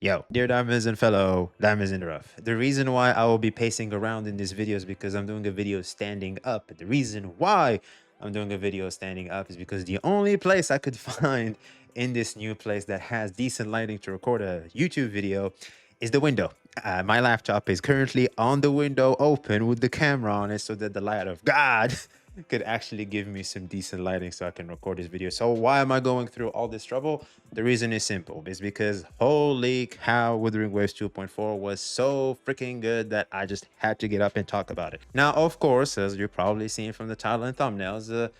Yo, dear diamonds and fellow diamonds in the rough. The reason why I will be pacing around in this video is because I'm doing a video standing up. The reason why I'm doing a video standing up is because the only place I could find in this new place that has decent lighting to record a YouTube video is the window. My laptop is currently on the window open with the camera on it so that the light of God could actually give me some decent lighting so I can record this video. So why am I going through all this trouble? The reason is simple. It's because holy cow, Wuthering Waves 2.4 was so freaking good that I just had to get up and talk about it. Now, of course, as you're probably seeing from the title and thumbnails,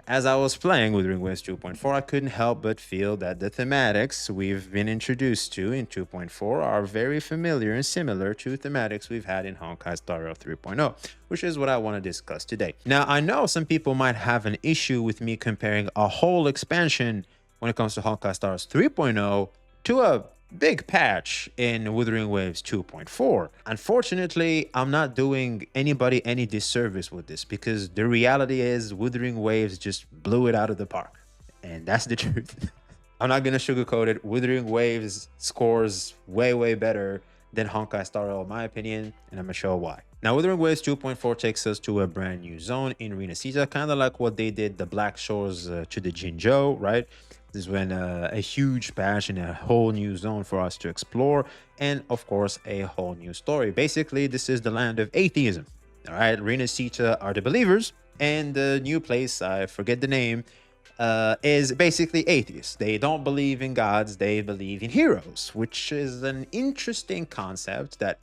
as I was playing Wuthering Waves 2.4, I couldn't help but feel that the thematics we've been introduced to in 2.4 are very familiar and similar to thematics we've had in Honkai Star Rail 3.0, which is what I want to discuss today. Now, I know some people might have an issue with me comparing a whole expansion when it comes to Honkai Stars 3.0 to a big patch in Wuthering Waves 2.4. Unfortunately, I'm not doing anybody any disservice with this because the reality is Wuthering Waves just blew it out of the park. And that's the truth. I'm not going to sugarcoat it. Wuthering Waves scores way better than Honkai Star Rail in my opinion, and I'm going to show why. Now, Wuthering Waves 2.4 takes us to a brand new zone in Rinasita, kind of like what they did the Black Shores to the Jinzhou, right? This is when a huge patch and a whole new zone for us to explore, and of course a whole new story. Basically, this is the land of atheism. All right, Rinasita are the believers, and the new place, I forget the name, is basically atheists. They don't believe in gods, they believe in heroes, which is an interesting concept that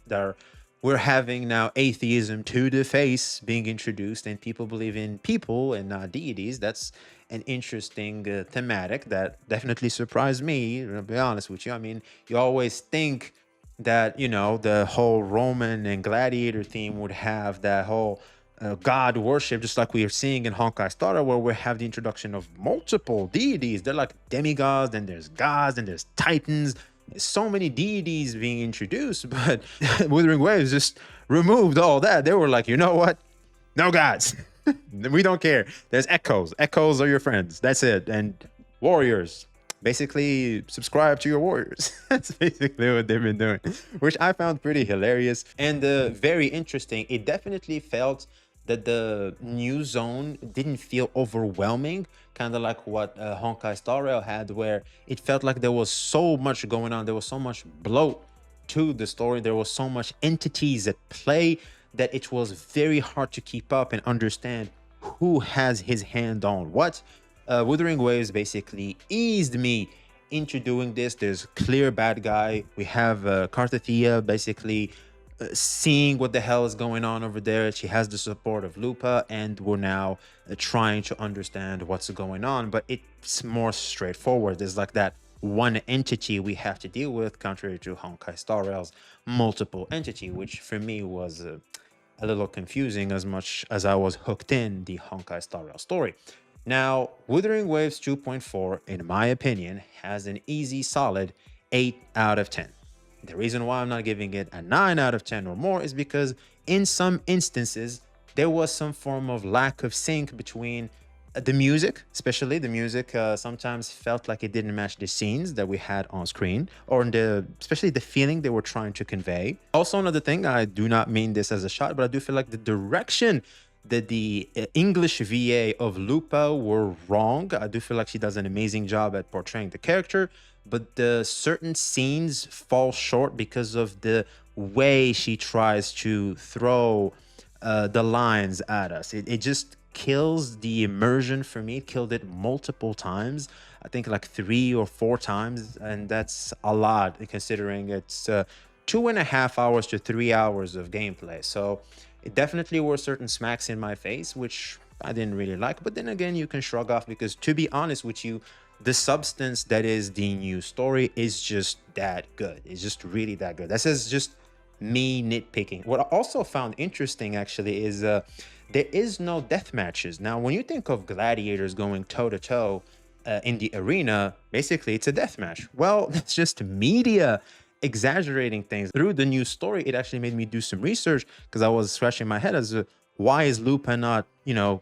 we're having now atheism to the face being introduced, and people believe in people and not deities. That's an interesting thematic that definitely surprised me, to be honest with you. I mean, you always think that, you know, the whole Roman and gladiator theme would have that whole god worship, just like we are seeing in Honkai Star Rail, where we have the introduction of multiple deities. They're like demigods, then there's gods, then there's titans. So many deities being introduced, but Wuthering Waves just removed all that. They were like, you know what? No gods. We don't care. There's echoes. Echoes are your friends. That's it. And warriors. Basically, subscribe to your warriors. That's basically what they've been doing, which I found pretty hilarious and very interesting. It definitely felt that the new zone didn't feel overwhelming, kind of like what Honkai Star Rail had, where it felt like there was so much going on. There was so much bloat to the story. There was so much entities at play that it was very hard to keep up and understand who has his hand on what. Wuthering Waves basically eased me into doing this. There's clear bad guy. We have Kartathea basically seeing what the hell is going on over there. She has the support of Lupa, and we're now trying to understand what's going on, but it's more straightforward. There's like that one entity we have to deal with, contrary to Honkai Star Rail's multiple entity, which for me was a little confusing as much as I was hooked in the Honkai Star Rail story. Now, Wuthering Waves 2.4, in my opinion, has an easy, solid 8 out of 10. The reason why I'm not giving it a 9 out of 10 or more is because in some instances, there was some form of lack of sync between the music, especially the music sometimes felt like it didn't match the scenes that we had on screen, or especially the feeling they were trying to convey. Also, another thing, I do not mean this as a shot, but I do feel like the direction that the English VA of Lupa were wrong. I do feel like she does an amazing job at portraying the character, but the certain scenes fall short because of the way she tries to throw the lines at us. It just kills the immersion for me. It killed it multiple times. I think like 3 or 4 times, and that's a lot considering it's 2.5 hours to 3 hours of gameplay. So it definitely were certain smacks in my face, which I didn't really like. But then again, you can shrug off because, to be honest with you, the substance that is the new story is just that good. It's just really that good. This is just me nitpicking. What I also found interesting, actually, is there is no death matches. Now, when you think of gladiators going toe-to-toe in the arena, basically it's a death match. Well, that's just media exaggerating things. Through the new story, it actually made me do some research because I was scratching my head as to why is Lupa not, you know,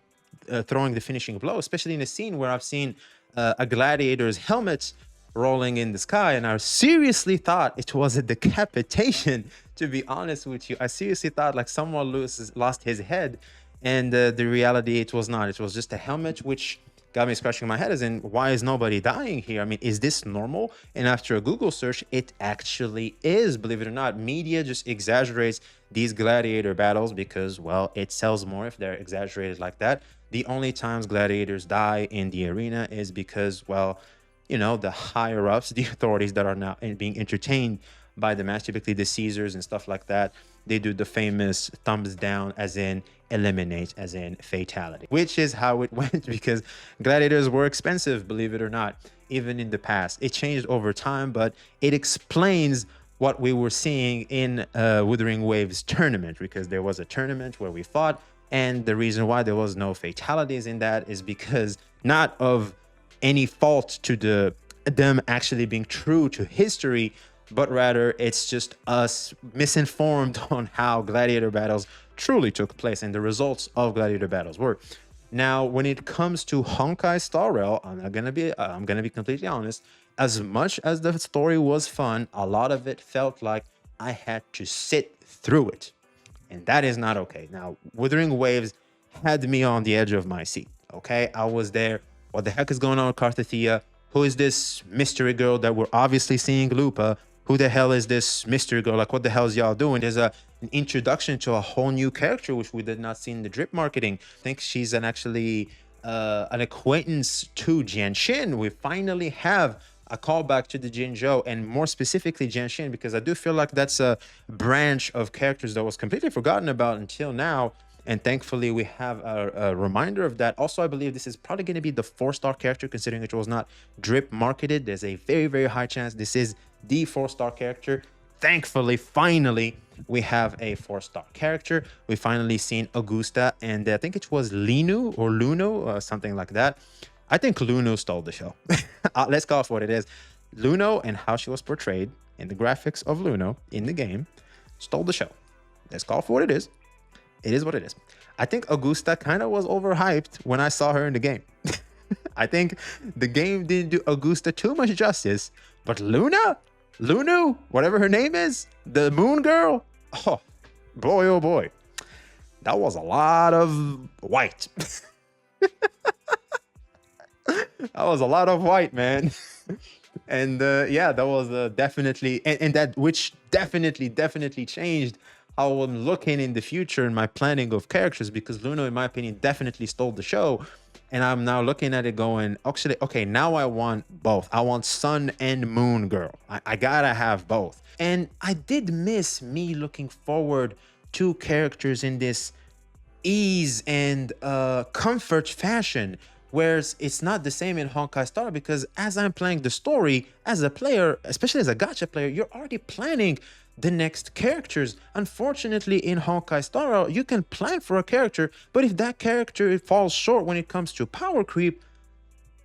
throwing the finishing blow, especially in a scene where I've seen a gladiator's helmet rolling in the sky, and I seriously thought it was a decapitation. To be honest with you, I seriously thought like someone lost his head, and the reality, it was not. It was just a helmet, which got me scratching my head as in, why is nobody dying here? I mean, is this normal? And after a Google search, it actually is. Believe it or not, media just exaggerates these gladiator battles because, well, it sells more if they're exaggerated like that. The only times gladiators die in the arena is because, well, you know, the higher ups, the authorities that are now being entertained by the match, typically the Caesars and stuff like that, they do the famous thumbs down, as in eliminate, as in fatality, which is how it went because gladiators were expensive, believe it or not, even in the past. It changed over time, but it explains what we were seeing in Wuthering Waves tournament, because there was a tournament where we fought, and the reason why there was no fatalities in that is because not of any fault to them actually being true to history, but rather it's just us misinformed on how gladiator battles truly took place and the results of gladiator battles were. Now, when it comes to Honkai Star Rail, I'm gonna be completely honest. As much as the story was fun, a lot of it felt like I had to sit through it, and that is not okay. Now, Wuthering Waves had me on the edge of my seat. Okay, I was there. What the heck is going on with Carthathia? Who is this mystery girl that we're obviously seeing Lupa? Who the hell is this mystery girl? Like, what the hell is y'all doing? There's an introduction to a whole new character, which we did not see in the drip marketing. I think she's an acquaintance to Jianshin. We finally have a callback to the Jinzhou, and more specifically Jianshin, because I do feel like that's a branch of characters that was completely forgotten about until now. And thankfully, we have a reminder of that. Also, I believe this is probably going to be the 4-star character, considering it was not drip marketed. There's a very, very high chance this is the 4-star character. Thankfully, finally, we have a 4-star character. We finally seen Augusta, and I think it was Linu or Luno, something like that. I think Luno stole the show. Let's call it for what it is. Luno and how she was portrayed in the graphics of Luno in the game stole the show. Let's call it for what it is. It is what it is. I think Augusta kind of was overhyped when I saw her in the game. I think the game didn't do Augusta too much justice, but Lunu, whatever her name is, the moon girl, oh boy, that was a lot of white. That was a lot of white, man. And yeah, that was definitely, and that which definitely changed how I'm looking in the future in my planning of characters, because Luno, in my opinion, definitely stole the show. And I'm now looking at it going, actually, okay, now I want both. I want Sun and Moon Girl. I gotta have both. And I did miss me looking forward to characters in this ease and comfort fashion, whereas it's not the same in Honkai Star, because as I'm playing the story, as a player, especially as a gacha player, you're already planning the next characters. Unfortunately, in Honkai Star, you can plan for a character, but if that character falls short when it comes to power creep,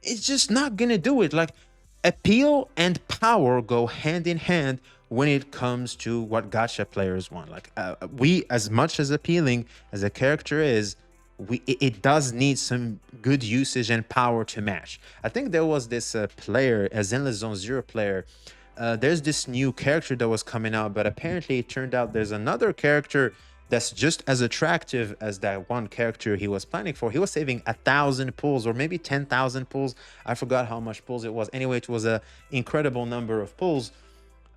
it's just not gonna do it. Like, appeal and power go hand in hand when it comes to what gacha players want. Like, we, as much as appealing as a character is, it does need some good usage and power to match. I think there was this player, a Zenless Zone Zero player. There's this new character that was coming out, but apparently it turned out there's another character that's just as attractive as that one character he was planning for. He was saving 1,000 pulls or maybe 10,000 pulls. I forgot how much pulls it was. Anyway, it was an incredible number of pulls.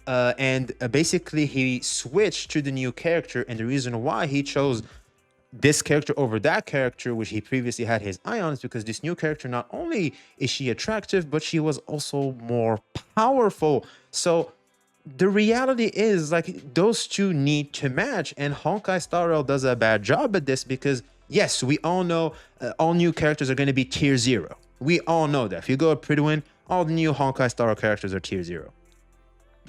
And basically he switched to the new character, and the reason why he chose this character over that character, which he previously had his eye on, is because this new character, not only is she attractive, but she was also more powerful. So the reality is, like, those two need to match, and Honkai Star Rail does a bad job at this, because yes, we all know all new characters are going to be tier 0. We all know that. If you go to Pridwin, all the new Honkai Star Rail characters are tier 0.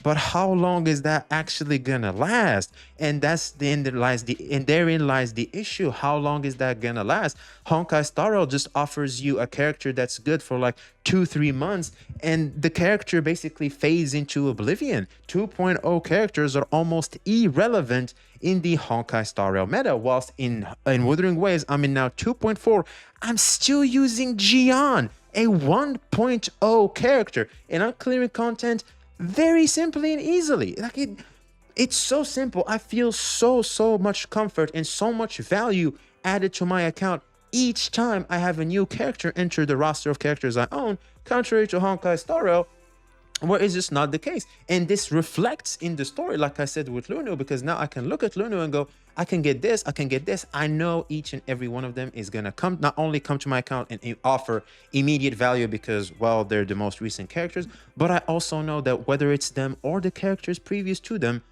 but how long is that actually gonna last? And that's the end lies the and therein lies the issue. How long is that gonna last? Honkai Star Rail just offers you a character that's good for like 2-3 months, and the character basically fades into oblivion. 2.0 characters are almost irrelevant in the Honkai Star Rail meta, whilst in Wuthering Waves, I'm in now 2.4. I'm still using Gion, a 1.0 character, and I'm clearing content very simply and easily. Like it's so simple. I feel so much comfort and so much value added to my account each time I have a new character enter the roster of characters I own, contrary to Honkai Star Rail, where is this not the case. And this reflects in the story, like I said with Luno, because now I can look at Luno and go, I can get this, I can get this. I know each and every one of them is gonna come, not only come to my account and offer immediate value because, well, they're the most recent characters, but I also know that whether it's them or the characters previous to them,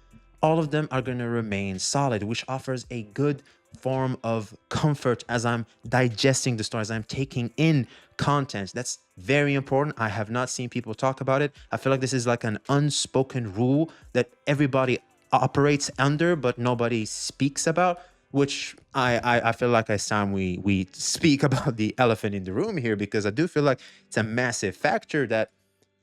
all of them are going to remain solid, which offers a good form of comfort as I'm digesting the story, as I'm taking in content. That's very important. I have not seen people talk about it. I feel like this is like an unspoken rule that everybody operates under, but nobody speaks about, which I feel like it's time we speak about the elephant in the room here, because I do feel like it's a massive factor that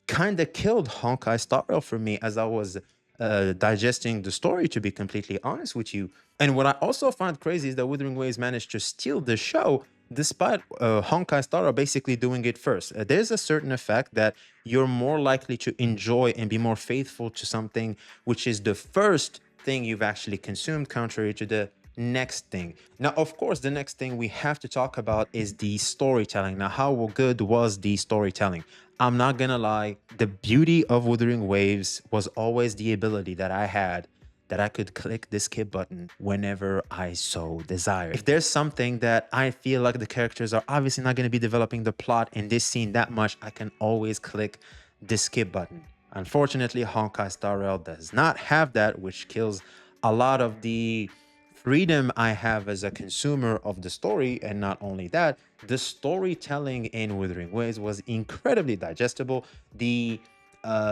kind of killed Honkai Star Rail for me as I was digesting the story, to be completely honest with you. And what I also find crazy is that Wuthering Waves managed to steal the show despite Honkai Star Rail basically doing it first. There's a certain effect that you're more likely to enjoy and be more faithful to something which is the first thing you've actually consumed, contrary to the next thing. Now, of course, the next thing we have to talk about is the storytelling. Now, how good was the storytelling? I'm not gonna lie, the beauty of Wuthering Waves was always the ability that I had that I could click the skip button whenever I so desire. If there's something that I feel like the characters are obviously not going to be developing the plot in this scene that much, I can always click the skip button. Unfortunately, Honkai Star Rail does not have that, which kills a lot of the freedom I have as a consumer of the story. And not only that, the storytelling in Wuthering Waves was incredibly digestible. The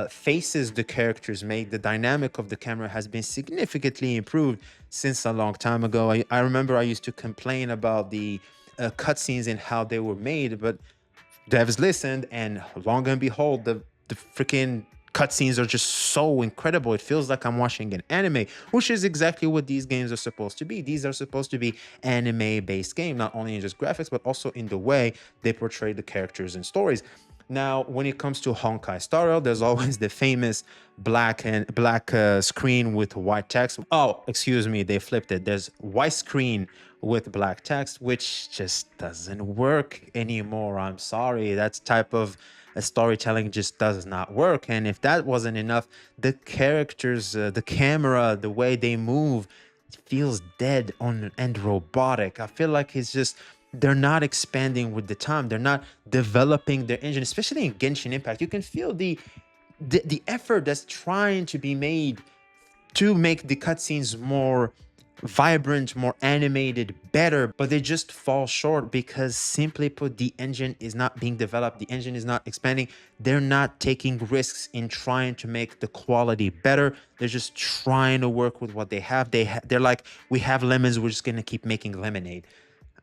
faces the characters make, the dynamic of the camera has been significantly improved since a long time ago. I remember I used to complain about the cutscenes and how they were made, but devs listened, and long and behold, the freaking cutscenes are just so incredible. It feels like I'm watching an anime, which is exactly what these games are supposed to be. These are supposed to be anime-based games, not only in just graphics, but also in the way they portray the characters and stories. Now, when it comes to Honkai Star Rail, there's always the famous black screen with white text. Oh, excuse me, they flipped it. There's white screen with black text, which just doesn't work anymore. I'm sorry, that type of storytelling just does not work. And if that wasn't enough, the characters, the camera, the way they move, feels dead on and robotic. I feel like it's just, they're not expanding with the time. They're not developing their engine, especially in Genshin Impact. You can feel the effort that's trying to be made to make the cutscenes more vibrant, more animated, better, but they just fall short because, simply put, the engine is not being developed. The engine is not expanding. They're not taking risks in trying to make the quality better. They're just trying to work with what they have. They're like, we have lemons, we're just gonna keep making lemonade.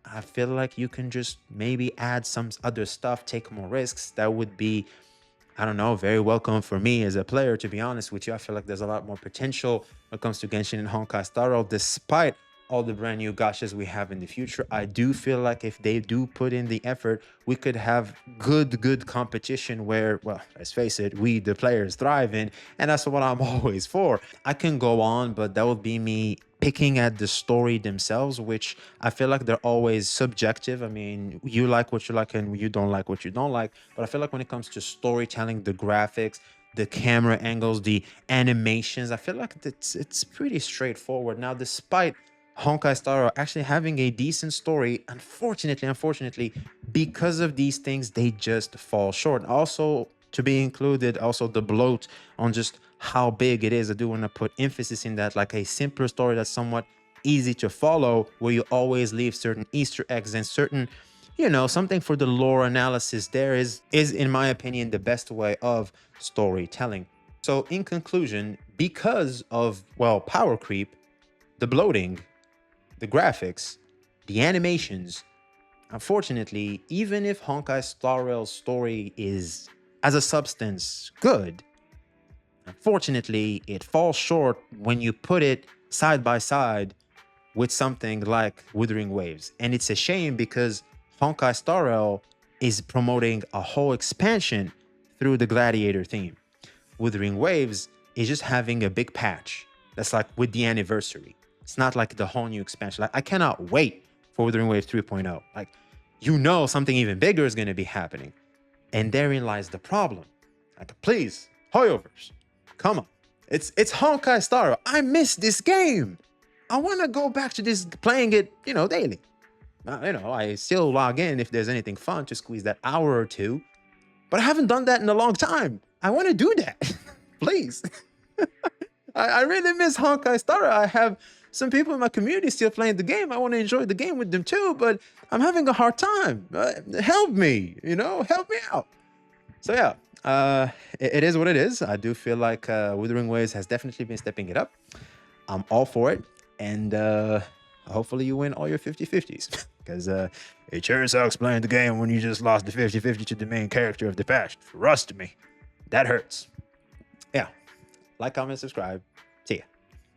I feel like you can just maybe add some other stuff, take more risks. That would be, I don't know, very welcome for me as a player, to be honest with you. I feel like there's a lot more potential when it comes to Genshin and Honkai Star Rail, despite all the brand new gachas we have in the future. I do feel like if they do put in the effort, we could have good competition where, well, let's face it, we the players thrive in, and that's what I'm always for. I can go on, but that would be me picking at the story themselves, which I feel like they're always subjective. I mean, you like what you like and you don't like what you don't like. But I feel like when it comes to storytelling, the graphics, the camera angles, the animations, I feel like it's pretty straightforward. Now, despite Honkai Star Rail actually having a decent story, unfortunately, because of these things, they just fall short. Also, to be included, also the bloat on just how big it is. I do want to put emphasis in that, like a simpler story that's somewhat easy to follow, where you always leave certain Easter eggs and certain, you know, something for the lore analysis there is in my opinion, the best way of storytelling. So in conclusion, because of, well, power creep, the bloating, the graphics, the animations, unfortunately, even if Honkai Star Rail's story is, as a substance, good, unfortunately, it falls short when you put it side by side with something like Wuthering Waves. And it's a shame because Honkai Star Rail is promoting a whole expansion through the Gladiator theme. Wuthering Waves is just having a big patch that's like with the anniversary. It's not like the whole new expansion. Like, I cannot wait for Wuthering Waves 3.0. Like, you know, something even bigger is going to be happening. And therein lies the problem. Like, please, Hoyovers, come on. It's Honkai Star Rail. I miss this game. I want to go back to this, playing it, you know, daily. I still log in if there's anything fun to squeeze that hour or two, but I haven't done that in a long time. I want to do that. Please. I really miss Honkai Star Rail. I have some people in my community still playing the game. I want to enjoy the game with them too, but I'm having a hard time. Help me, help me out. So yeah, it is what it is. I do feel like Wuthering Waves has definitely been stepping it up. I'm all for it. And hopefully you win all your 50-50s. Because it sure sucks playing the game when you just lost the 50-50 to the main character of the patch. For us, to me, that hurts. Yeah. Like, comment, subscribe. See ya.